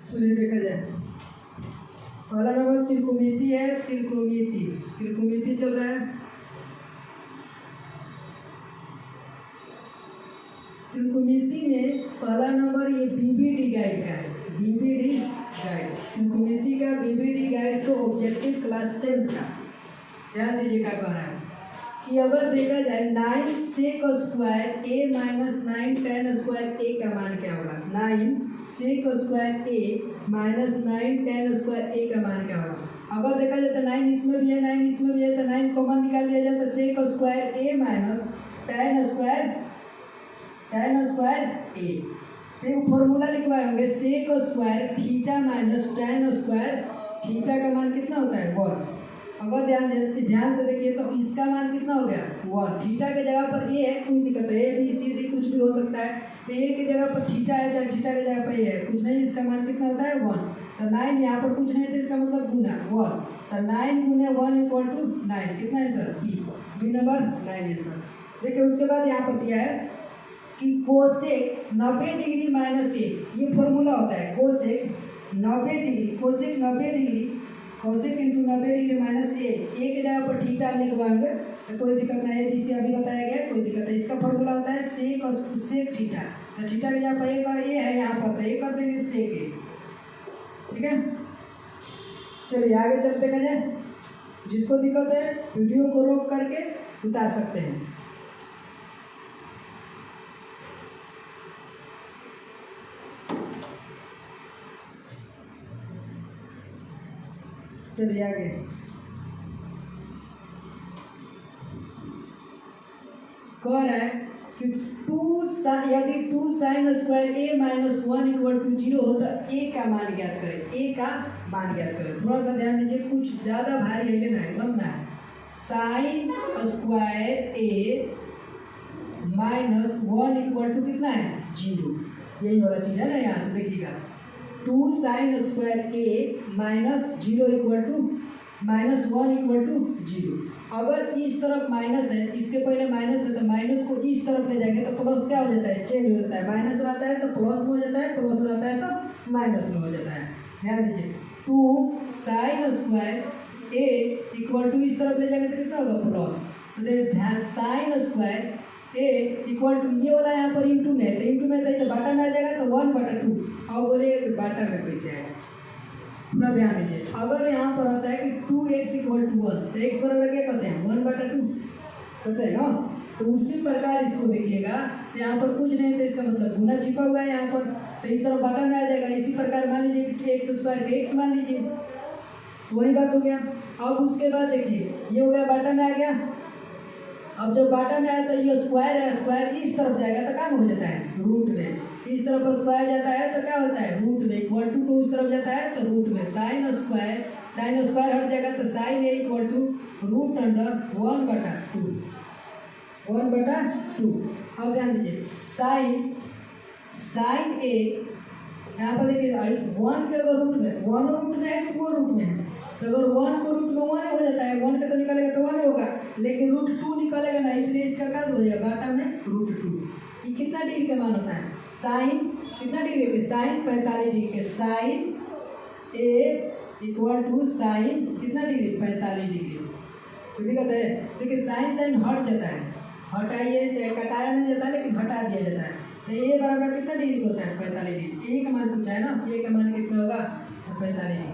चलिए देखा जाए। पहला नंबर त्रिकोणमिति है, त्रिकोणमिति त्रिकोणमिति चल रहा है। त्रिकोणमिति में पहला नंबर ये बीबीडी गाइड का है, बीबीडी गाइड, त्रिकोणमिति का बीबीडी गाइड को ऑब्जेक्टिव क्लास 10 का। ध्यान दीजिए क्या कह रहा है कि अगर देखा जाए 9 सेक square A minus 9 tan square ए का मान क्या होगा। 9 सेक square A minus 9 tan square ए का मान क्या होगा। अगर देखा जाए तो 9 इसमें भी है, 9 इसमें भी है, तो 9 कॉमन निकाल लिया जाए तो sec square A minus tan square A. तो फॉर्मूला लिखवाए होंगे sec square theta minus tan square theta का मान कितना होता है 1। अगर ध्यान से देखिए तो इसका मान कितना हो गया 1। थीटा के जगह पर ए है, कोई दिक्कत है, ए बी सी डी कुछ भी हो सकता है। तो ए की जगह पर थीटा है, चाहे थीटा की जगह पर ए है, कुछ नहीं, इसका मान कितना होता है 1। तो 9 यहाँ पर कुछ नहीं, तो इसका मतलब गुना 1। तो 9 गुने 1 इक्वल टू 9। कितना है सर बी नंबर 9 है सर। देखिए उसके बाद यहाँ पर दिया है कि कोसेक 90 डिग्री माइनस ए, ये फॉर्मूला होता है cosec 90 degree, cosec 90 degree, cosec into 90 degree minus A के जगह पर थीटा लिखवाएंगे तो कोई दिक्कत नहीं है, जिसे अभी बताया गया कोई दिक्कत है। इसका फॉर्मूला होता है सेक थीटा, तो थीटा के जगह पर ए है, यहाँ पर ए कर देंगे सेक ए। ठीक है, चलिए आगे चलते हैं। जिसको दिक्कत है वीडियो को रोक करके उतार सकते हैं। चलिए आगे। कह रहा है कि यदि 2 sin square A minus 1 equal to 0 हो तो ए का मान ज्ञात करें, ए का मान ज्ञात करें। थोड़ा सा ध्यान दीजिए, कुछ ज़्यादा भारी है लेना, एकदम ना। Sine square A minus 1 equal to कितना है 0, यही वाला चीज़ है ना। यहाँ से देखिएगा 2 sin square A minus 0 equal to minus 1 equal to 0। अगर इस तरफ माइनस है, इसके पहले माइनस है, तो माइनस को इस तरफ ले जाएंगे तो प्लस क्या हो जाता है, चेंज हो जाता है। माइनस रहता है तो प्लस में हो जाता है, प्लस रहता है तो माइनस में हो जाता है। ध्यान दीजिए 2 sin square A equal to इस तरफ ले जाएंगे तो कितना होगा प्लस। तो ध्यान sine square A equal to ये वाला यहाँ पर इंटू में है, तो इंटू में तो बाटा में आ जाएगा तो 1/2। अब बोले बाटा में कैसे आएगा, थोड़ा ध्यान दीजिए। अगर यहाँ पर होता है कि 2x इक्वल टू 1 तो x बराबर क्या कहते हैं 1/2 कहते हैं ना। तो उसी प्रकार इसको देखिएगा, तो यहाँ पर कुछ नहीं, तो इसका मतलब गुना छिपा हुआ है यहाँ पर, तो इस तरफ बाटा में आ जाएगा। इसी प्रकार मान लीजिए x स्क्वायर के x मान लीजिए, तो वही बात हो गया। अब उसके बाद देखिए ये हो गया बाटा में आ गया। अब जब बाटा में आया तो ये स्क्वायर है, स्क्वायर इस तरफ जाएगा तो काम हो जाता है रूट में, इस तरफ स्क्वायर जाता है तो क्या होता है रूट में, इक्वल टू उस तरफ जाता है तो रूट में। साइन स्क्वायर हट जाएगा तो sine A equal to root under 1/2। अब ध्यान दीजिए साइन ए यहाँ पर देखिए 1 के अगर रूट में 1 रूट में है 2 रूट में है, तो अगर 1 को रूट में 1 हो जाता है, 1 का तो निकलेगा तो 1 होगा, लेकिन रूट 2 निकलेगा ना, इसलिए इसका क्या हो जाएगा बाटा में रूट 2। ये कितना डिग्री का मान होता है साइन, कितना डिग्री के साइन 45 डिग्री के, sine A equal to sine कितना डिग्री 45 डिग्री। तो दिक्कत है, देखिए साइन हट जाता है, हटाइए चाहे कटाया नहीं जाता है लेकिन हटा दिया जाता है। तो ए बराबर कितना डिग्री होता है 45 डिग्री। ए का मान पूछा है ना, ए का मान कितना होगा 45 डिग्री।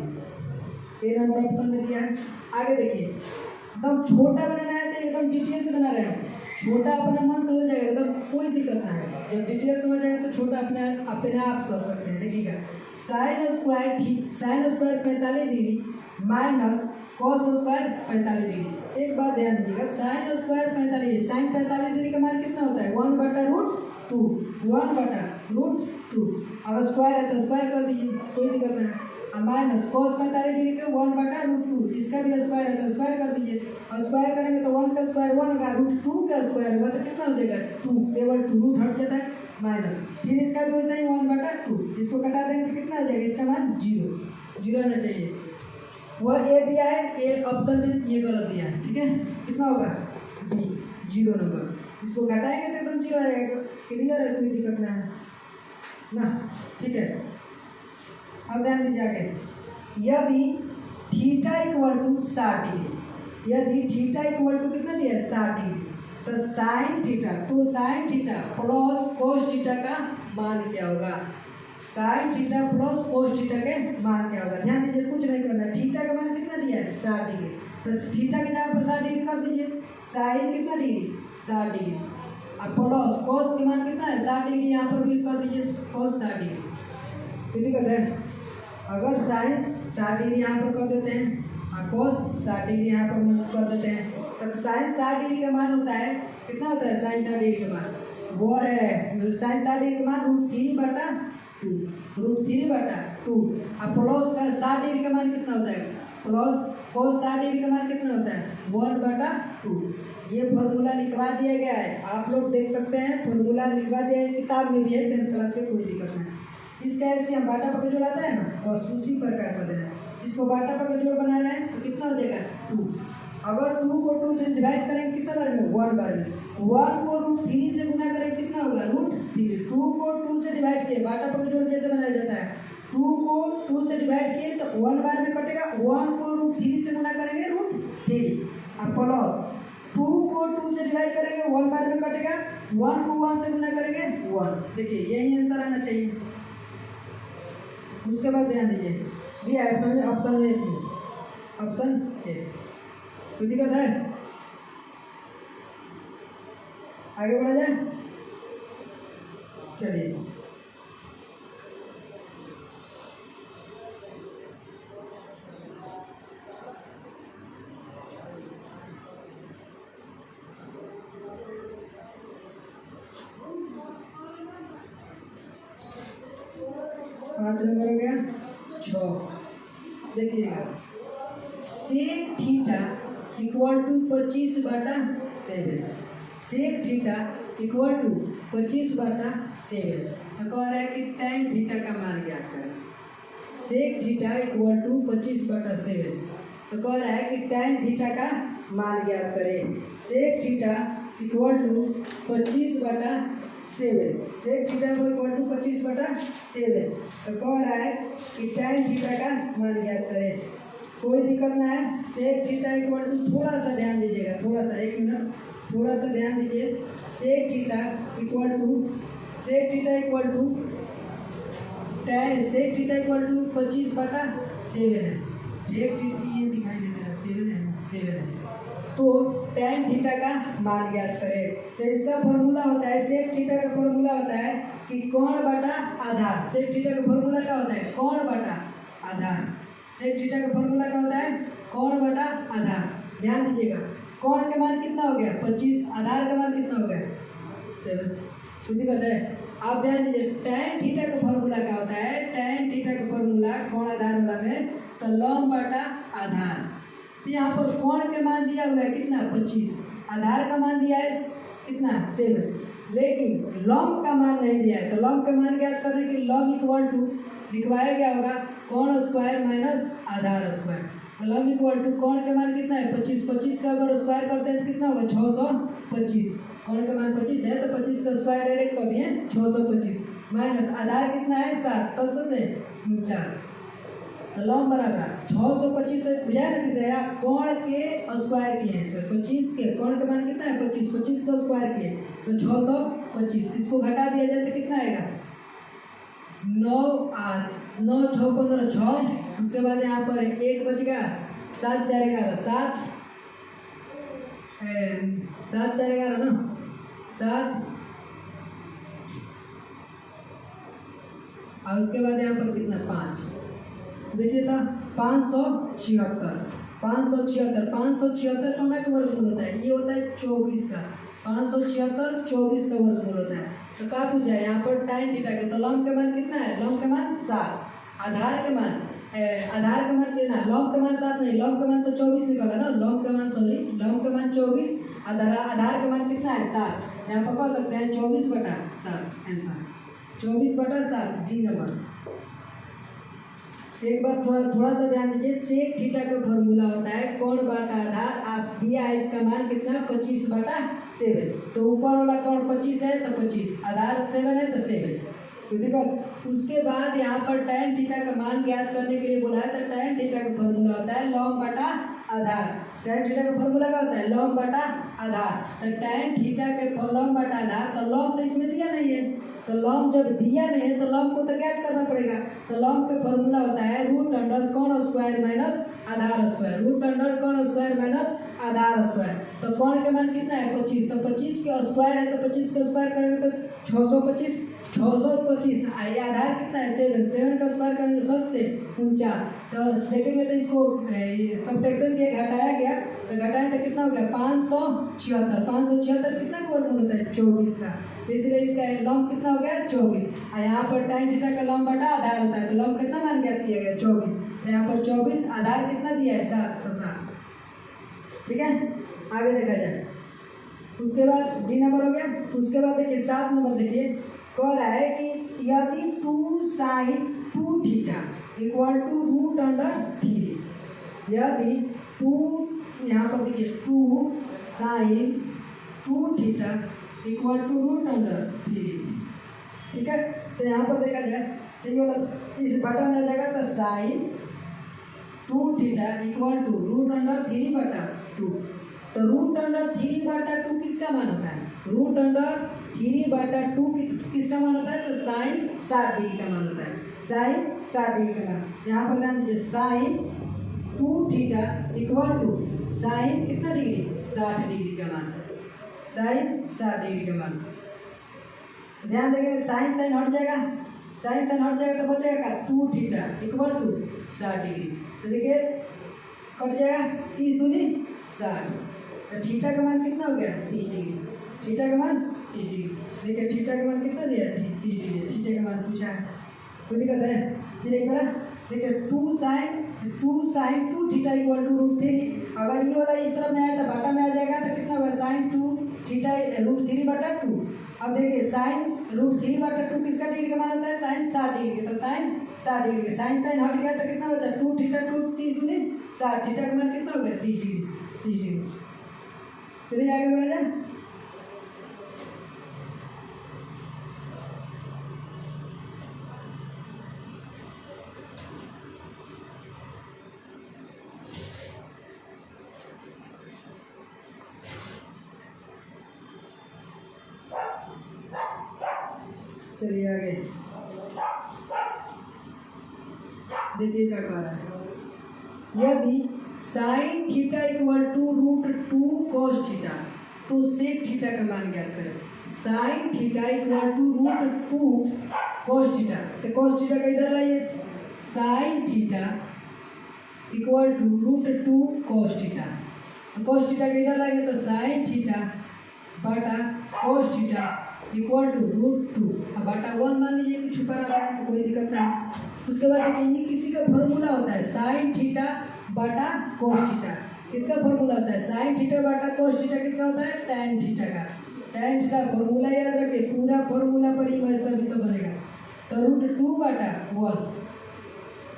ए नंबर ऑप्शन में दिया है। आगे देखिए एकदम छोटा बनाना है तो एकदम डिटेल से बना रहे हैं, छोटा अपना मन से हो जाएगा, एकदम कोई दिक्कत ना है। जब डिटेल से हो जाएगा तो छोटा अपने आप कर सकते हैं। देखिएगा sine square 45 degree minus cos square 45 degree. एक बात ध्यान दीजिएगा, sine square 45 degree, sine 45 degree का मान कितना होता है 1/√2, 1/√2। अगर स्क्वायर है तो स्क्वायर कर दीजिए, कोई दिक्कत नहीं। माइनस कॉस 45 डिग्री का 1/√2, इसका भी स्क्वायर है तो स्क्वायर कर दीजिए, और स्क्वायर करेंगे तो 1 का स्क्वायर 1 होगा, √2 का स्क्वायर होगा तो कितना हो जाएगा 2, केवल 2 रूट हट जाता है माइनस, फिर इसका भी वैसे ही 1/2, इसको कटा देंगे तो कितना हो जाएगा, इसका मान 0 आना चाहिए। वह ए दिया है, ए ऑप्शन में ये गलत दिया है, ठीक है। कितना होगा बी 0 नंबर, इसको घटाएंगे तो एकदम 0 आ जाएगा। क्लियर है, कोई दिक्कत नहीं है ना, ठीक है। अब ध्यान दीजिए आगे, यदि थीटा इक्वल टू 60 डिग्री, यदि थीटा इक्वल टू कितना दिया है 60 डिग्री, तो साइन थीटा, तो sine theta plus cos theta का मान क्या होगा, sine theta plus cos theta के मान क्या होगा। ध्यान दीजिए कुछ नहीं करना, थीटा का मान कितना दिया है 60 डिग्री, तो थीटा के जगह पर 60 डिग्री कर दीजिए, साइन कितना डिग्री 60 डिग्री, अब प्लस कोस के मान कितना है 60 डिग्री, यहाँ पर भी कर दीजिए कोस 60 डिग्री। कितनी करते हैं, अगर साइन 60 डिग्री यहाँ पर कर देते हैं और कोस 60 डिग्री यहाँ पर कर देते हैं, तो साइन 60 डिग्री का मान होता है कितना होता है, साइन 60 डिग्री का मान वो है, साइन 60 डिग्री का मान √3/2, √3/2, और प्लस का 60 डिग्री का मान कितना होता है, प्लस कोस 60 डिग्री का मान कितना होता है 1/2। ये फॉर्मूला लिखवा दिया गया है, आप लोग देख सकते हैं, फॉर्मूला लिखवा दिया है, किताब में भी है 10th क्लास के, कोई दिक्कत नहीं। इसका एलसीएम बाटा पका जोड़ आता है ना, और उसी प्रकार का देना है, इसको बाटा पका जोड़ बना रहे हैं तो कितना हो जाएगा 2, अगर 2 को 2 से डिवाइड करेंगे कितना बार में 1 बार में, 1 को √3 से गुना करेंगे कितना होगा √3, 2 को 2 से डिवाइड किए, बाटा पका जोड़ जैसे बनाया जाता है, 2 को 2 से डिवाइड किए तो 1 बार में कटेगा, 1 को √3 से गुना करेंगे √3, और प्लस 2 को 2 से डिवाइड करेंगे 1 बार में कटेगा, 1 को 1 से गुना करेंगे 1। देखिए यही आंसर आना चाहिए। उसके बाद ध्यान दीजिए, दिया ऑप्शन में, ऑप्शन ए, कोई दिक्कत है, आगे बढ़ा जाए, चलिए पाँच नंबर हो गया 6। देखिएगा, sec theta equal to 25/7, sec theta equal to 25/7, तो कह रहा है कि tan थीटा का मान ज्ञात करें। सेक थीटा इक्वल टू 25/7, तो कह रहा है कि tan थीटा का मान ज्ञात करें। Sec theta equal to 25/7, sec theta equal to 25/7, तो कह रहा है कि tan थीटा का मान ज्ञात करें। कोई दिक्कत ना है, सेक थीटा इक्वल टू, थोड़ा सा ध्यान दीजिएगा, थोड़ा सा 1 मिनट, थोड़ा सा ध्यान दीजिए, sec theta equal to tan, sec theta equal to 25/7 है, सेक थीटा ये दिखाई देता है 7 है, तो tan थीटा का मान ज्ञात करें। तो इसका फॉर्मूला होता है, सेक थीटा का फॉर्मूला होता है कि कोण बटा आधार, सेक थीटा का फॉर्मूला क्या होता है, कोण बटा आधार, सेक थीटा का फॉर्मूला क्या होता है, कोण बटा आधार। ध्यान दीजिएगा, कोण का मान कितना हो गया 25, आधार का मान कितना हो गया 7, तो दिक्कत है। आप ध्यान दीजिए, tan थीटा का फॉर्मूला क्या होता है, tan थीटा का फॉर्मूला कोण आधार वाला में, तो लंब बटा आधार, तो यहाँ पर कोण के मान दिया हुआ है कितना 25, आधार का मान दिया है कितना 7, लेकिन लंब का मान नहीं दिया है, तो लंब का मान ज्ञात करने के लंब इक्वल टू लिखवाया गया होगा कोण स्क्वायर माइनस आधार स्क्वायर, तो लंब इक्वल टू कोण का मान कितना है 25, 25 का अगर स्क्वायर करते हैं तो कितना होगा 625, कोण का मान 25 है तो 25 का स्क्वायर डायरेक्ट कर दिए 625, माइनस आधार कितना है 7, 7 से 49, तो लंब बराबर 625 से बुझाया ना किसे, या कोण के स्क्वायर किए हैं, तो 25 के कोण का मान कितना है 25, 25 का स्क्वायर किए तो 625, इसको घटा दिया जाए तो कितना आएगा 9 9 6 15 6, उसके बाद यहाँ पर 1 बच गया, 7 4 11 7 7 4 11 ना 7, और उसके बाद यहाँ पर कितना 5, देखिए था 576, 576 कौन का वर्गमूल होता है, ये होता है 24 का, 576 24 का वर्गमूल होता है। तो क्या पूछा है यहाँ पर tan थीटा के, तो लंब का मान कितना है, लंब का मान 7, आधार का मान कितना, लंब का मान 7 नहीं, लंब का मान तो 24 निकला ना, लंब का मान 24, आधार का मान कितना है 7, यहाँ पर कह सकते हैं 24/7, आंसर 24/7 डी नंबर। एक बार थोड़ा सा ध्यान दीजिए, सेक थीटा का फॉर्मूला होता है कोण बटा आधार, आप दिया है इसका मान कितना 25/7, तो ऊपर वाला कोण 25 है तो 25, आधार 7 है तो 7, कोई दिक्कत। उसके बाद यहाँ पर tan थीटा का मान ज्ञात करने के लिए बोला है, तो tan थीटा का फॉर्मूला होता है लॉग बटा आधार। tan थीटा का फॉर्मूला क्या होता है? लॉग बटा आधार। तो tan थीटा के लॉग बटा आधार, तो लॉग तो इसमें दिया नहीं है, तो लॉग जब दिया नहीं है तो लॉग को तो ज्ञात करना पड़ेगा। तो लॉग का फॉर्मूला होता है रूट अंडर कोण स्क्वायर माइनस आधार स्क्वायर, रूट अंडर कोण स्क्वायर माइनस आधार स्क्वायर। तो कोण के मान कितना है? 25। तो 25 के स्क्वायर है, तो 25 का स्क्वायर करेंगे तो 625, 625। आधार कितना है? 7, 7 का स्क्वायर करेंगे 7 से 49। तो देखेंगे तो इसको सब्ट्रैक्शन के घटाया गया, तो घटाया तो कितना हो गया? 576। 576 कितना का वर्गमूल होता है? 24 का। तो इसलिए इसका लॉग कितना हो गया? 24। और यहाँ पर tan थीटा का लॉग बटा आधार होता है, तो लॉग कितना मान ज्ञात किया गया? 24। तो यहाँ पर 24, आधार कितना दिया है? 7। ठीक है, आगे देखा जाए। उसके बाद डी नंबर हो गया। उसके बाद देखिए 7 नंबर देखिए, कह रहा है कि यदि 2 sin 2 theta equal to root under 3, यदि 2 यहाँ पर देखिए 2 sin 2 theta equal to root under 3, ठीक है। तो यहाँ पर देखा जाए तो ये वाला इस बटा में आ जाएगा, तो sin 2 theta equal to root under 3 बटा 2। तो रूट अंडर 3 बटा 2 किसका मान होता है? रूट अंडर 3 बटा 2 किसका मान होता है? तो साइन 60 डिग्री का मान होता है, साइन 60 डिग्री का मान। यहाँ पर ध्यान दीजिए, sine 2 theta equal to sine कितना डिग्री? 60 डिग्री का मान, साइन 60 डिग्री का मान। ध्यान देंगे, साइन साइन हट जाएगा, साइन साइन हट जाएगा तो बच जाएगा 2 थीटा इक्वल टू 60 डिग्री। तो देखिए कट जाएगा, 30 दूनी 60। तो थीटा का मान कितना हो गया? 30 डिग्री। थीटा का मान 30 डिग्री। देखिए थीटा का मान कितना दिया? 30 डिग्री। थीटा का मान पूछा है, कोई दिक्कत है? फिर एक बार देखिए 2 sin 2 theta equal to root 3। अगर ये वाला इस तरफ में आया तो बटा में आ जाएगा, तो कितना होगा? sin 2 थीटा रूट 3 बटा 2। अब देखिए साइन रूट 3 बटा 2 किसका डिग्री का मान होता है? साइन 60 डिग्री का। तो साइन 60 डिग्री का, साइन साइन हट गया तो कितना हो जाए? 2 थीटा 2 30 दूनी 60। थीटा का मान कितना हो गया? 30 डिग्री, 30 डिग्री। चलिए आगे बढ़ा जाए। चलिए आगे देखिए क्या कह रहा है। यदि sine theta equal to root 2 cos theta, तो सेक थीटा का मान ज्ञात करें। Sine theta equal to root 2 cos theta, तो cos थीटा का इधर लाइए, sine theta equal to root 2 cos theta. तो cos थीटा का इधर लाएंगे तो साइन थीटा बटा cos theta equal to root 2। अब बटा 1 मान लीजिए कि छुपा रहा है, तो कोई दिक्कत नहीं। उसके बाद देखिए ये किसी का फॉर्मूला होता है, साइन थीटा बटा cos थीटा। किसका फॉर्मूला होता है? साइन थीटा बटा cos थीटा किसका होता है? tan थीटा का। tan थीटा फॉर्मूला याद रखिए, पूरा फॉर्मूला पर ही वैसा भी सब बनेगा। तो रूट 2 बटा 1,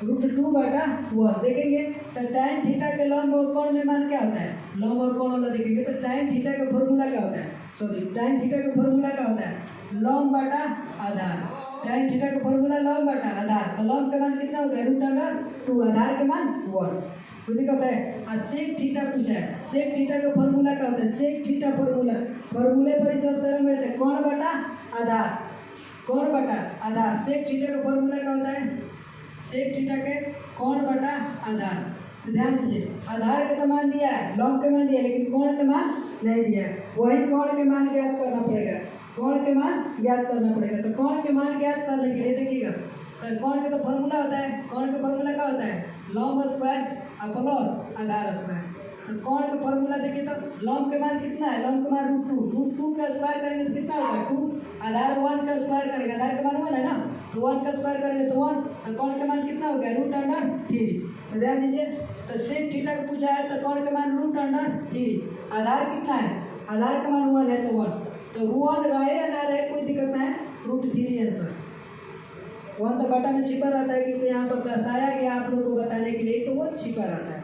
रूट 2 बटा 1 देखेंगे तो tan थीटा के लंब और कोण में मान क्या होता है? लंब और कोण वाला देखेंगे तो tan थीटा का फॉर्मूला क्या होता है? tan थीटा का फॉर्मूला क्या होता है? लंब बटा आधार। tan थीटा का फॉर्मूला लंब बटा आधार। तो लंब का मान कितना हो गया? रूट अंडर 2, आधार के मान 1। कोई दिक्कत है? और सेक थीटा पूछा है, सेक थीटा का फॉर्मूला क्या होता है? सेक थीटा फॉर्मूले पर ही सब सरल में है, कोण बटा आधार, कोण बटा आधार। सेक थीटा का फॉर्मूला क्या होता है? सेक थीटा के कोण बटा आधार। तो ध्यान दीजिए, आधार के तो मान दिया है, लंब के मान दिया है, लेकिन कोण के मान नहीं दिया है। वही कोण के मान ज्ञात करना पड़ेगा, कोण के मान ज्ञात करना पड़ेगा। तो कोण के मान ज्ञात करने के लिए देखिएगा, तो कोण का तो फॉर्मूला होता है, कोण का फॉर्मूला क्या होता है? लंब स्क्वायर प्लस आधार स्क्वायर। तो कोण का फॉर्मूला देखिए तो लंब के मान कितना है? लंब का मान रूट 2 का स्क्वायर करेंगे तो कितना होगा? 2। आधार 1 का स्क्वायर करेंगे, आधार का मान 1 है ना, तो 1 का स्क्वायर करेंगे तो 1। तो कोण का मान कितना हो गया? Root under 3। तो ध्यान दीजिए, तो सेक थीटा का पूछा है तो कोण का मान रूट अंडर 3। आधार कितना है? आधार का मान 1 है तो 1। तो 1 रहे या ना रहे कोई दिक्कत नहीं, रूट 3 आंसर। 1 तो बटा में छिपा रहता है, क्योंकि यहाँ पर दर्शाया गया आप लोग को बताने के लिए, तो वो छिपा रहता है,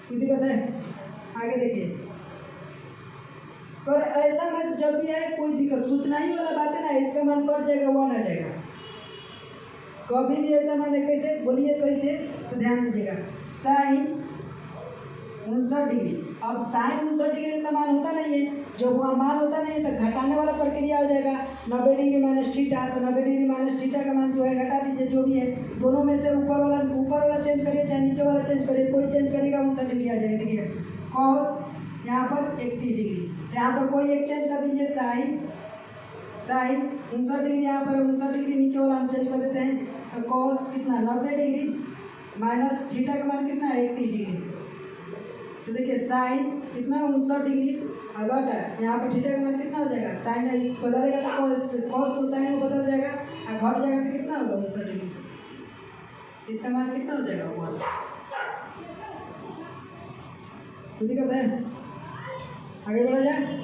कोई दिक्कत है? आगे देखिए, पर ऐसा मत जब भी है कोई दिक्कत, सूचना ही वाला बात है ना, इसका मान बढ़ जाएगा 1 आ जाएगा। कभी भी ऐसा मान है, कैसे बोलिए कैसे, तो ध्यान दीजिएगा साइन 59 डिग्री। अब साइन 59 डिग्री का मान होता नहीं है, जब वहाँ मान होता नहीं है तो घटाने वाला प्रक्रिया हो जाएगा 90 डिग्री माइनस थीटा, तो 90 डिग्री माइनस थीटा का मान जो है घटा दीजिए, जो भी है दोनों में से ऊपर वाला चेंज करिए चाहे नीचे वाला चेंज करिए, कोई चेंज करेगा 59 डिग्री आ जाएगा। देखिए कॉस यहाँ पर 31 डिग्री, यहाँ पर कोई एक चेंज कर दीजिए साइन 59 डिग्री, यहाँ पर 59 डिग्री नीचे वाला हम चेंज कर देते हैं, तो कॉस कितना 90 डिग्री माइनस थीटा का मान कितना है 31 डिग्री। तो देखिए साइन कितना 59 डिग्री, अब बटा यहाँ पर थीटा का मान कितना हो जाएगा, साइन बदलेगा तो कॉस को साइन में बदल जाएगा, और घट जाएगा तो कितना होगा 59 डिग्री, इसका मान कितना हो जाएगा 1। कोई दिक्कत है, आगे बढ़ा जाए।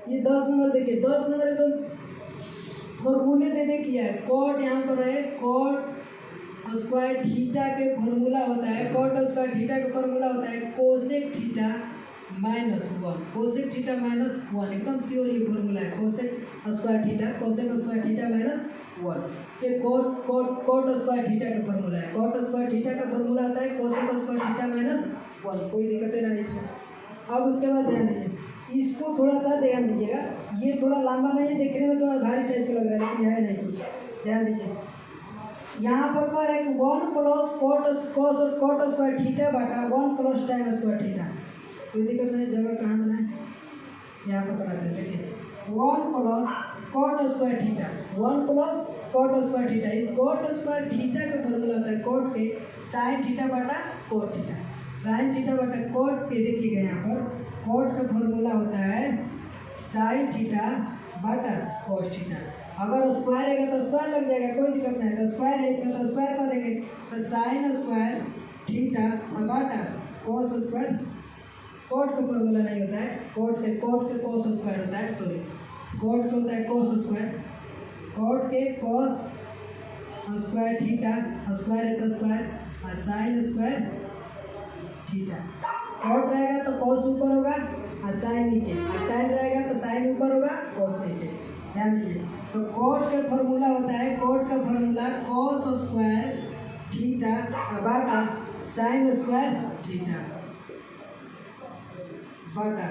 ये 10 नंबर देखिए, 10 नंबर एकदम फॉर्मूले देने किया है। कॉट यहाँ पर है, कॉट स्क्वायर थीटा के फॉर्मूला होता है, कॉट स्क्वायर थीटा का फॉर्मूला होता है cosec theta minus 1, cosec theta minus 1, एकदम श्योर ये फॉर्मूला है कोसेक स्क्वायर थीटा माइनस 1। ये कॉट स्क्वायर थीटा का फॉर्मूला है, कॉट स्क्वायर थीटा का फॉर्मूला होता है कोसेक स्क्वायर थीटा माइनस 1, कोई दिक्कत नहीं इसमें। अब उसके बाद ध्यान दीजिए, इसको थोड़ा सा ध्यान दीजिएगा, ये थोड़ा लंबा नहीं है, देखने में थोड़ा भारी टाइप का लग रहा है लेकिन है नहीं कुछ, ध्यान दीजिए। यहाँ पर कह रहा है कि 1 प्लस कॉट स्क्वायर थीटा बटा 1 प्लस tan स्क्वायर थीटा, कोई दिक्कत नहीं, जगह कहाँ बनाए यहाँ पर बनाते हैं। देखिए 1 plus cot square theta, 1 plus cot square theta, इस कॉट स्क्वायर थीटा का फॉर्मूला होता है कॉट के साइन थीटा बटा कॉट थीटा, साइन थीटा बटा कॉट के, देखिएगा यहाँ पर कॉट का फॉर्मूला होता है साइन थीटा बटा कॉस थीटा, अगर स्क्वायर रहेगा तो स्क्वायर लग जाएगा, कोई दिक्कत नहीं, तो स्क्वायर है इसमें तो स्क्वायर कर देंगे, तो साइन स्क्वायर थीटा बटा कॉस स्क्वायर, कॉट का फॉर्मूला नहीं होता है, कॉट के कॉस स्क्वायर होता है, सॉरी कॉट का होता है कॉस स्क्वायर, कॉट के कॉस स्क्वायर थीटा, स्क्वायर है तो स्क्वायर, और साइन स्क्वायर थीटा, कॉट रहेगा तो कॉस ऊपर होगा और साइन नीचे, और tan रहेगा तो साइन ऊपर होगा कॉस नीचे, ध्यान दीजिए। तो कॉट का फॉर्मूला होता है, कॉट का फॉर्मूला कॉस स्क्वायर थीटा बटा साइन स्क्वायर थीटा बटा,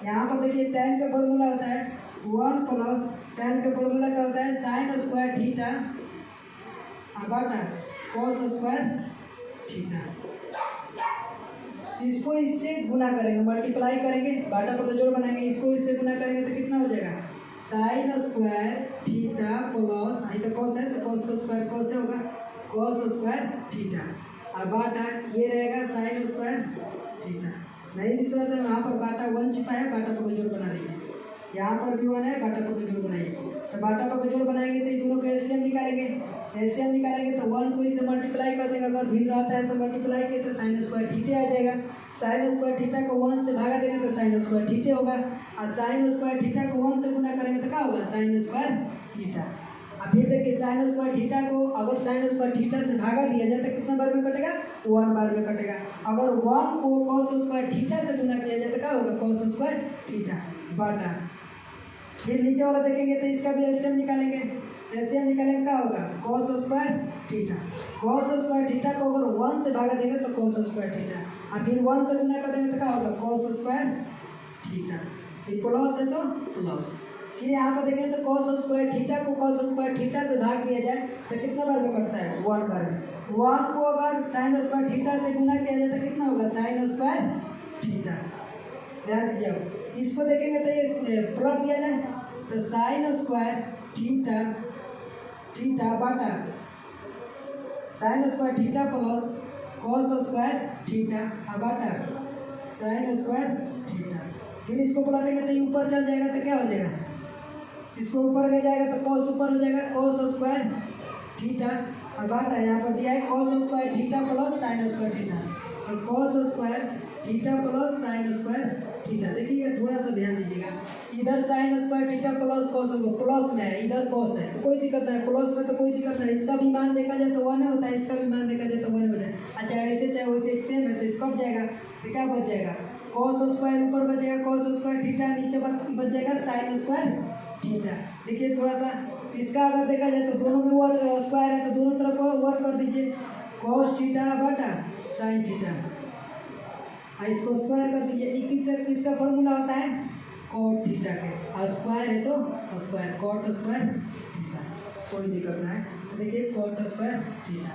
यहाँ पर देखिए tan का फॉर्मूला होता है 1 प्लस tan का फॉर्मूला क्या होता है साइन स्क्वायर थीटा बटा कॉस स्क्वायर थीटा, इसको इससे गुना करेंगे, मल्टीप्लाई करेंगे, बाटा पर जोड़ बनाएंगे, इसको इससे गुना करेंगे तो कितना हो जाएगा साइन स्क्वायर थीटा प्लस, आई तो कॉस है तो कॉस का स्क्वायर कॉस से होगा कॉस स्क्वायर थीटा, और बाटा ये रहेगा साइन स्क्वायर थीटा। नहीं विश्वास है वहाँ पर बाटा 1 छिपा है, बाटा पर जोड़ बना लीजिए, यहाँ पर भी 1 है, बाटा पर जोड़ बनाइए, तो बाटा पर जोड़ बनाएंगे तो दोनों का एलसीएम निकालेंगे, एलसीएम निकालेंगे तो 1 को इसे मल्टीप्लाई कर देंगे, अगर भिन्न रहता है तो मल्टीप्लाई किए तो साइन स्क्वायर थीटा आ जाएगा, साइन स्क्वायर थीटा को 1 से भागा देंगे तो साइन स्क्वायर थीटा होगा, और साइन स्क्वायर थीटा को 1 से गुना करेंगे तो क्या होगा साइन स्क्वायर थीटा। अब फिर देखिए साइन स्क्वायर थीटा को अगर साइन स्क्वायर थीटा से भागा दिया जाए तो कितना बार में कटेगा 1 बार में कटेगा, अगर 1 को कॉस स्क्वायर थीटा से गुना किया जाए तो क्या होगा कॉस स्क्वायर थीटा बटा, फिर नीचे वाला देखेंगे तो इसका भी एलसीएम निकालेंगे, एलसीएम निकालेंगे क्या होगा cos square theta, cos square theta को अगर 1 से भागा देंगे तो कॉस स्क्वायर थीटा, और फिर 1 से गुना कर देंगे तो क्या होगा कॉस स्क्वायर थीटा, ये प्लस है तो प्लस, फिर यहाँ पर देखें तो कॉस स्क्वायर थीटा को कॉस स्क्वायर थीटा से भाग दिया जाए तो कितना बार में कटता है 1 बार में, 1 को अगर साइन स्क्वायर थीटा से गुना किया जाए तो कितना होगा साइन स्क्वायर थीटा, ध्यान दीजिए। अब इसको देखेंगे तो ये प्लॉट दिया जाए तो साइन स्क्वायर थीटा थीटा बटा sign square theta plus cos square theta बटा साइन स्क्वायर थीटा, फिर इसको पलटेंगे तो ये ऊपर चल जाएगा तो क्या हो जाएगा, इसको ऊपर ले जाएगा तो कॉस ऊपर हो जाएगा कॉस स्क्वायर थीटा बटा यहाँ पर दिया है cos square theta plus sine square theta, तो cos square theta plus sine square theta. देखिएगा थोड़ा सा ध्यान दीजिएगा, इधर sine square theta plus cos होगा, प्लस में है, इधर कॉस है तो कोई दिक्कत नहीं, प्लस में तो कोई दिक्कत नहीं, इसका भी मान देखा जाए तो 1 होता है, इसका भी मान देखा जाए तो 1 हो जाए। अच्छा ऐसे चाहे वैसे एक सेम है तो इसका कट जाएगा तो क्या बच जाएगा, कॉस स्क्वायर ऊपर बचेगा कॉस स्क्वायर थीटा, नीचे बच जाएगा साइन स्क्वायर थीटा। देखिए थोड़ा सा इसका अगर देखा जाए तो दोनों में वर्ग स्क्वायर है तो दोनों तरफ वर्ग कर दीजिए, कॉस थीटा बटा साइन थीटा, इसको स्क्वायर कर दीजिए। किसका फॉर्मूला होता है, कॉट थीटा के, और स्क्वायर है तो स्क्वायर, कॉट स्क्वायर थीटा, कोई दिक्कत नहीं है। देखिए कॉट स्क्वायर थीटा,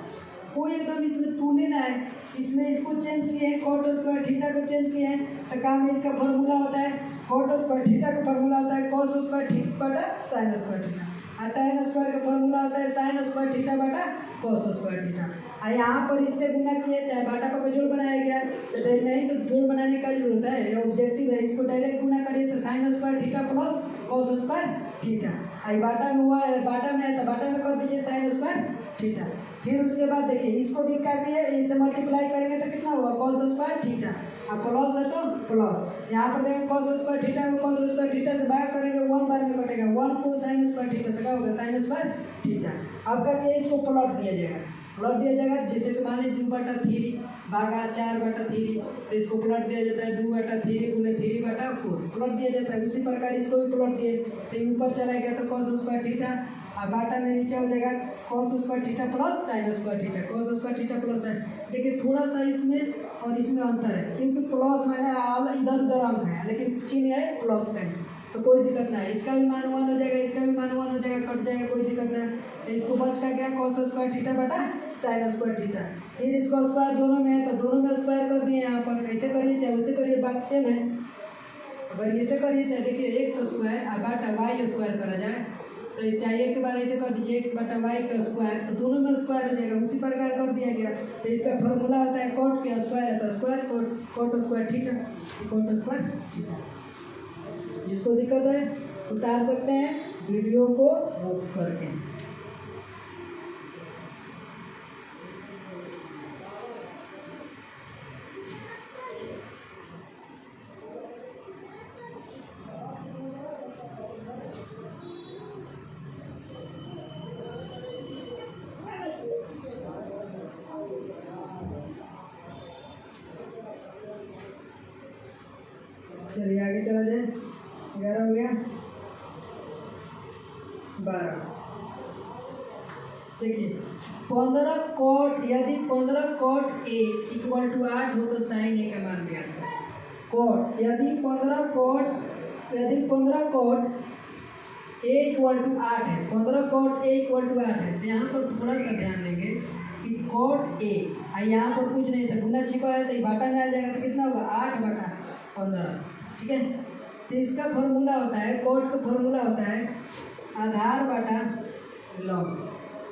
कोई एकदम इसमें तूने ना है, इसमें इसको चेंज किए हैं, कॉट स्क्वायर थीटा को चेंज किए हैं तो काम में इसका फॉर्मूला होता है कॉट स्क्वायर थीटा का फॉर्मूला होता है कॉस स्क्वायर थीटा बटा साइन स्क्वायर थीटा, और tan स्क्वायर का फॉर्मूला होता है साइन स्क्वायर थीटा बटा कॉस स्क्वायर थीटा। और यहाँ पर इससे गुना किए चाहे बाटा का जोड़ बनाया गया तो नहीं तो जोड़ बनाने का जरूरत है, ये ऑब्जेक्टिव है, इसको डायरेक्ट गुना करिए तो sine square theta plus cos square theta, आई बाटा में हुआ है, बाटा में है तो बाटा में कर दीजिए साइन स्क्वायर थीटा। फिर उसके बाद देखिए इसको भी क्या किए, इसे मल्टीप्लाई करेंगे तो कितना हुआ कॉस स्क्वायर थीटा, अब प्लस है तो प्लस, यहाँ पर देखेंगे कॉस स्क्वायर थीटा को कॉस स्क्वायर थीटा से भाग करेंगे 1 बार में कटेगा, 1 को साइन स्क्वायर थीटा तो क्या होगा साइन स्क्वायर थीटा। अब क्या किया, इसको प्लॉट दिया जाएगा, प्लॉट दिया जाएगा जैसे कि माने 2/3 भागा 4/3 तो इसको प्लॉट दिया जाता है 2/3 गुने 3/4 प्लॉट दिया जाता है। उसी प्रकार इसको भी प्लॉट दिए तो ऊपर चला गया तो कॉस स्क्वायर थीटा, और बाटा में नीचे हो जाएगा cos square theta plus sine square theta, cos square theta plus sign. देखिए थोड़ा सा इसमें और इसमें अंतर है क्योंकि प्लस मैंने इधर उधर अंक है लेकिन चिन्ह है प्लस का है तो कोई दिक्कत नहीं है, इसका भी मान 1 हो जाएगा, इसका भी मान 1 हो जाएगा, कट जाएगा, कोई दिक्कत नहीं। तो इसको बच का क्या कॉस स्क्वायर थीटा बटा साइन स्क्वायर थीटा, फिर इसको स्क्वायर दोनों में है तो दोनों में स्क्वायर कर दिए, यहाँ पर ऐसे करिए चाहे वैसे करिए, बात सेम है। अगर ऐसे करिए चाहे देखिए एक्स स्क्वायर और बटा वाई स्क्वायर करा जाए तो चाहिए एक बार ऐसे कर दीजिए एक्स बटा वाई का स्क्वायर तो दोनों में स्क्वायर हो जाएगा, उसी प्रकार कर दिया गया। तो इसका फॉर्मूला होता है कॉट के स्क्वायर है तो square cot square theta, cot square theta. जिसको दिक्कत है उतार सकते हैं वीडियो को रोक करके। चलिए आगे चला जाए, 11 हो गया, 12। देखिए 15 कॉट, यदि 15 कॉट ए इक्वल टू 8 हो तो साइन ए का मान ज्ञात करें। कॉट यदि 15 कॉट ए इक्वल टू 8 है, 15 कॉट ए इक्वल टू 8 है तो यहाँ पर थोड़ा सा ध्यान देंगे कि कॉट ए यहाँ पर कुछ नहीं था, गुना छिपा है तो बाटा में आ जाएगा तो कितना होगा 8/15, ठीक है। तो इसका फॉर्मूला होता है, कॉट का फॉर्मूला होता है आधार बटा लॉग,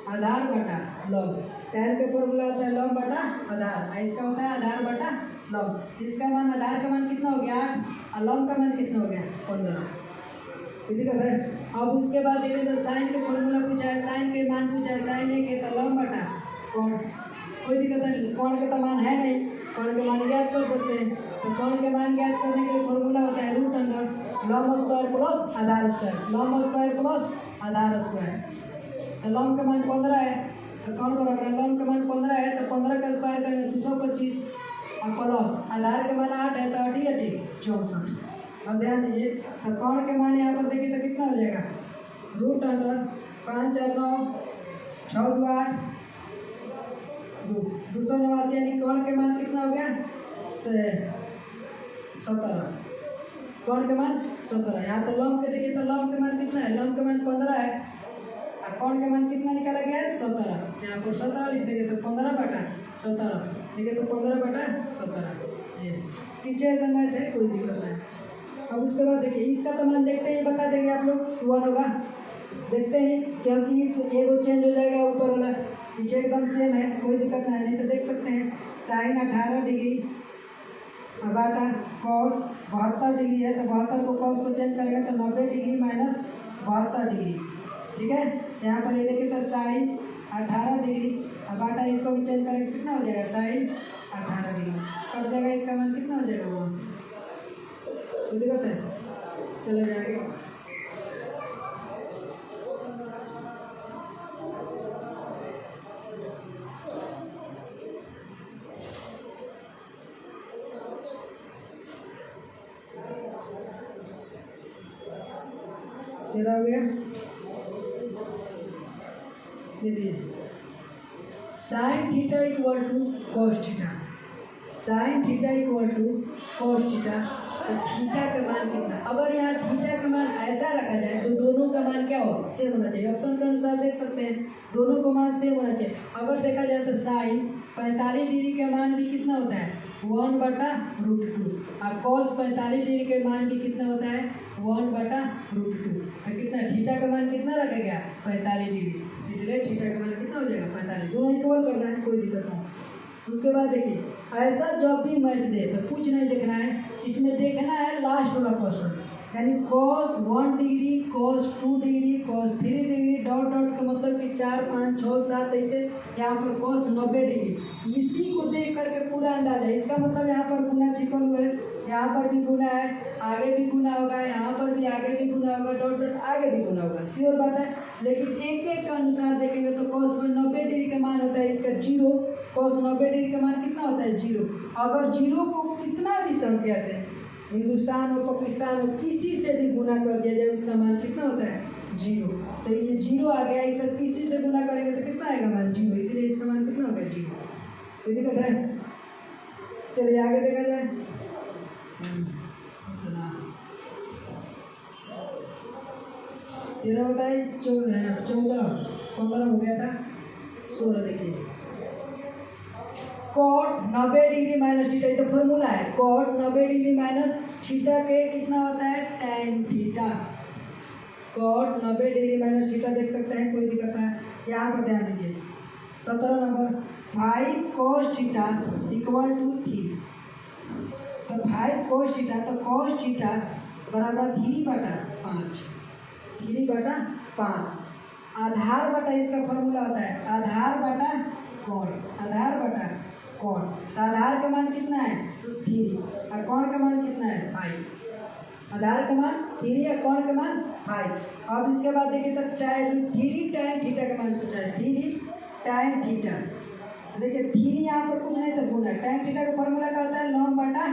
आधार बटा लॉग, tan का फॉर्मूला होता है लॉग बटा आधार, इसका होता है आधार बटा लॉग। इसका मान आधार का मान कितना हो गया 8 और लॉग का मान कितना हो गया 15, दिक्कत है। अब उसके बाद देखें तो साइन के फॉर्मूला पूछा है, साइन के मान पूछा है, साइन ए के तो लॉग बटा कौन, कोई दिक्कत है, कौन का तो मान है नहीं, कौन के मान ज्ञात कर सकते हैं। तो कौन के मान ज्ञात करने के लिए फॉर्मूला होता है रूट अंडर लॉग स्क्वायर प्लस आधार स्क्वायर, लॉग स्क्वायर प्लस आधार स्क्वायर। तो लॉग का मान 15 है तो कौन बराबर है, लॉग का मान 15 है तो 15 का स्क्वायर करेंगे 225 और प्लस आधार के मान 8 है तो 8 64। अब ध्यान दीजिए तो कौन के मान यहाँ पर देखिए तो कितना हो जाएगा रूट अंडर 5 4 9 6 2 8 289, यानी कौन के मान कितना हो गया 17, कौन के मान 17। यहाँ तो लॉग के देखिए तो लॉग के मान कितना है, लॉग के मान 15 है और कौन के मान कितना निकाला गया है 17, यहाँ पर 17 लिख देंगे तो 15/17 देखिए तो 15/17 ये पीछे समय थे, कोई दिक्कत नहीं। अब उसके बाद देखिए इसका तो मान देखते ही बता देंगे आप लोग 1 होगा, देखते ही क्योंकि एगो चेंज हो जाएगा ऊपर वाला, पीछे एकदम सेम है, कोई दिक्कत नहीं तो देख सकते हैं साइन 18 डिग्री बाटा कॉस 72 डिग्री है तो 72 को कॉस को चेंज करेगा तो 90 डिग्री माइनस 72 डिग्री, ठीक है। यहाँ पर ये देखिए तो साइन 18 डिग्री अब आटा इसको भी चेंज करेंगे कितना हो जाएगा साइन 18 डिग्री कट जाएगा, इसका मान कितना हो जाएगा वो, कोई दिक्कत है, चले जाएंगे। तेरा हो गया, देखिए sine theta equal to cos theta, sine theta equal to cos theta, तो थीटा का मान कितना, अगर यहाँ थीटा का मान ऐसा रखा जाए तो दोनों का मान क्या हो, सेम होना चाहिए। ऑप्शन के अनुसार देख सकते हैं दोनों का मान सेम होना चाहिए। अगर देखा जाए तो साइन 45 डिग्री का मान भी कितना होता है 1/√2 और कॉस 45 डिग्री के मान भी कितना होता है 1/√2, तो कितना थीटा का मान कितना रखा गया 45 डिग्री, इसलिए थीटा का मान कितना हो जाएगा 45, दोनों इक्वल करना है, कोई दिक्कत नहीं। उसके बाद देखिए ऐसा जब भी मैथ दे तो कुछ नहीं देखना है, इसमें देखना है लास्ट वाला क्वेश्चन, यानी cos 1 degree, cos 2 degree, cos 3 degree dot dot का मतलब कि 4 5 6 7 ऐसे यहाँ पर cos 90 डिग्री, इसी को देख करके पूरा अंदाजा है। इसका मतलब यहाँ पर गुना छिपल हुए, यहाँ पर भी गुना है, आगे भी गुना होगा, यहाँ पर भी आगे भी गुना होगा, डॉट डॉट आगे भी गुना होगा, श्योर बात है। लेकिन एक एक का अनुसार देखेंगे तो cos 90 डिग्री का मान होता है इसका 0, cos 90 डिग्री का मान कितना होता है 0। अगर 0 को कितना भी संख्या से, हिंदुस्तान हो पाकिस्तान हो किसी से भी गुना कर दिया जाए उसका मान कितना होता है 0, तो ये 0 आ गया, इसे किसी से गुना करेंगे तो कितना आएगा मान 0, इसलिए इसका मान कितना होगा 0, कोई दिक्कत है। चलिए आगे देखा जाए, तेरह बताइए 14 15 हो गया था 16, देखिए cot 90 डिग्री माइनस थीटा, ये तो फॉर्मूला है, cot 90 डिग्री माइनस थीटा के कितना होता है tan theta, cot 90 degree minus theta देख सकते हैं, कोई दिक्कत है। यहाँ पर ध्यान दीजिए 17 number 5 cos theta equal to 3, तो 5 cos थीटा, तो cos थीटा बराबर 3/5, 3/5, आधार बटा इसका फॉर्मूला होता है आधार बटा कौन, आधार बटा कौन, तो आधार का मान कितना है 3 और कौन का मान कितना है 5, आधार का मान 3 और कौन का मान 5। अब इसके बाद देखिए तो 3 tan थीटा का मान पूछा है, 3 tan थीटा, देखिए 3 यहाँ पर कुछ नहीं था गुना, tan थीटा का फॉर्मूला क्या होता है लॉग बटा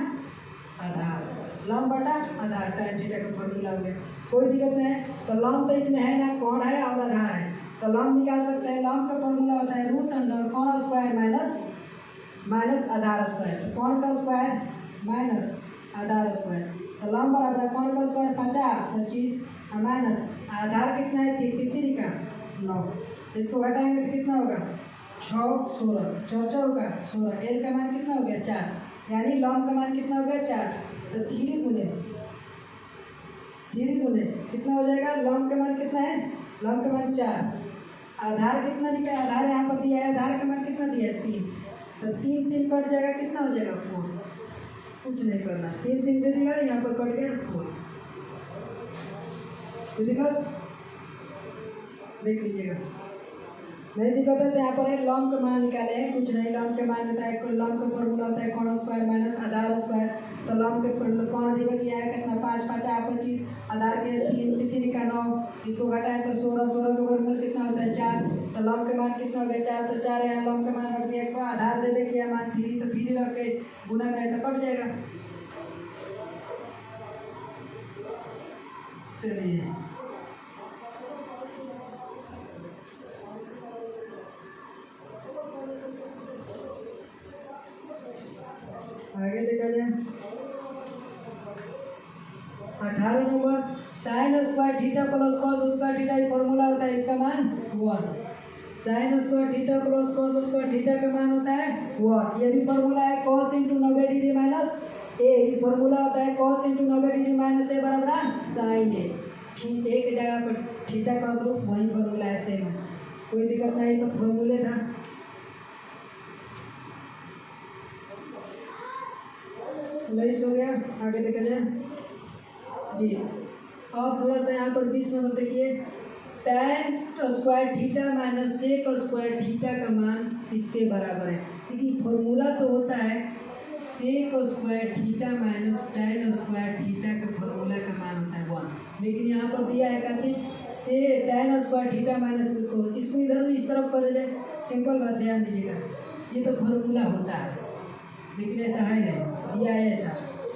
आधार, लॉग बटा आधार, tan थीटा का फॉर्मूला हो गया, कोई दिक्कत नहीं है। तो लॉग तो इसमें है ना, कौन है और आधार है, तो लॉग निकाल सकते हैं। लॉग का फॉर्मूला होता है √अंडर कौन स्क्वायर माइनस आधार स्क्वायर, तो कौन का स्क्वायर माइनस आधार स्क्वायर, तो लॉग बराबर है कौन का स्क्वायर 25 माइनस आधार कितना है 3 का 9, इसको घटाएंगे तो कितना होगा 6 16 4 होगा 16, एल का मान कितना हो गया 4, यानी लॉग का मान कितना हो गया 4, तो 3 गुने कितना हो जाएगा, लॉग का मान कितना है, लॉग का मान 4, आधार कितना निकला, आधार यहाँ पर दिया है, आधार का मान कितना दिया है 3, तो 3 कट जाएगा कितना हो जाएगा 4, कुछ नहीं करना, 3 दे देगा, यहाँ पर कट गया 4, तो दिक्कत देख लीजिएगा, नहीं दिक्कत है तो यहाँ पर लॉग का मान निकाले हैं, कुछ नहीं, लॉग का मान होता है, लॉग का फॉर्मूला होता है कौन स्क्वायर माइनस आधार स्क्वायर, तो लॉग के कौन दिया किया है कितना 5 5 25, आधार के 3 का 9, इसको घटाए तो 16 16 का वर्गमूल कितना होता है 4, तो लॉग का मान कितना हो गया 4, तो 4 यहाँ लॉग का मान रख दिया, को आधार देवे किया मान 3, तो 3 रख के गुना में तो कट जाएगा। चलिए आगे देखा जाए 18 number sign square theta plus cos square theta, ये फॉर्मूला होता है इसका मान 1, sign square theta plus cos square theta का मान होता है 1, ये भी फॉर्मूला है cos × 90 डिग्री माइनस ए, ये फॉर्मूला होता है cos × 90 डिग्री माइनस ए बराबर साइन ए, ठीक एक जगह पर थीटा कर दो वही फॉर्मूला है सेम, कोई दिक्कत नहीं, सब फॉर्मूले था। उन्नीस हो गया, आगे देखा जाए 20, अब थोड़ा सा यहाँ पर 20 नंबर देखिए tan square theta minus sec square theta का मान इसके बराबर है, क्योंकि फॉर्मूला तो होता है sec square theta minus tan square theta का फॉर्मूला का मान होता है 1, लेकिन यहाँ पर दिया है क्या चीज से tan स्क्वायर थीटा माइनस को, इसको इधर इस तरफ कर जाए, सिंपल बात ध्यान दीजिएगा, ये तो फॉर्मूला होता है लेकिन ऐसा है नहीं, दिया है ऐसा,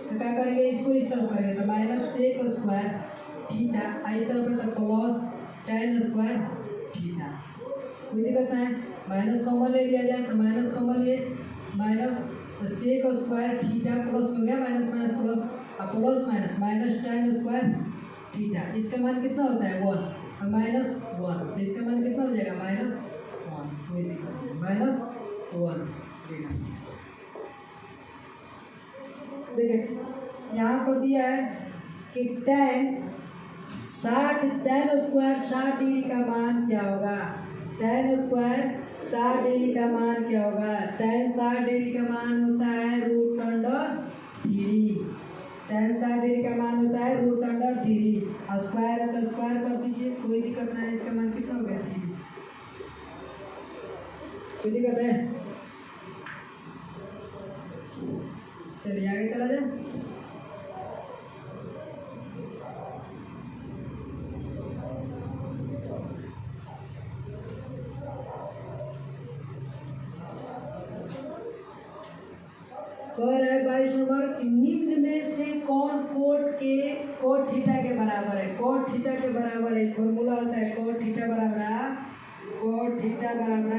तो क्या करेंगे इसको इस तरफ करेंगे तो माइनस सेक स्क्वायर थीटा, इस तरफ है तो प्लस tan स्क्वायर थीटा, कोई दिक्कत नहीं है, माइनस कॉमन ले लिया जाए तो माइनस कॉमन लिए माइनस तो सेक स्क्वायर थीटा प्लस हो गया माइनस माइनस प्लस, अब plus minus minus tan square theta, इसका मान कितना होता है 1 और माइनस 1, तो इसका मान कितना हो जाएगा -1, कोई दिक्कत नहीं, -1 देखिए यहाँ पर दिया है कि tan स्क्वायर 60 डिग्री का मान क्या होगा, tan स्क्वायर 60 डिग्री का मान क्या होगा, tan 60 डिग्री का मान होता है √3, tan 60 डिग्री का मान होता है √3, और स्क्वायर है तो स्क्वायर कर दीजिए, कोई दिक्कत नहीं है, इसका मान कितना हो गया 3, कोई दिक्कत है, चलिए आगे चला जाए। और है 22 नंबर, निम्न में से कौन कोट थीटा के बराबर है, कोट थीटा के बराबर है, फॉर्मूला होता है कोट थीटा बराबर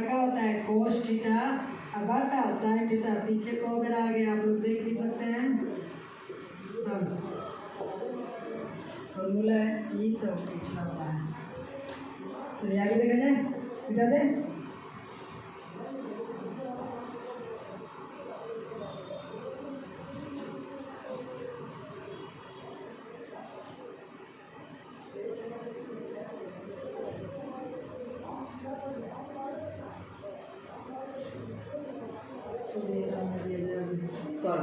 क्या होता है कोस थीटा बटा साइन थीटा, पीछे को मेरा आ गया आप लोग देख भी सकते हैं, फॉर्मूला है ये तो पिछला हुआ है, चलिए आगे देखा जाए, मिटा दे कर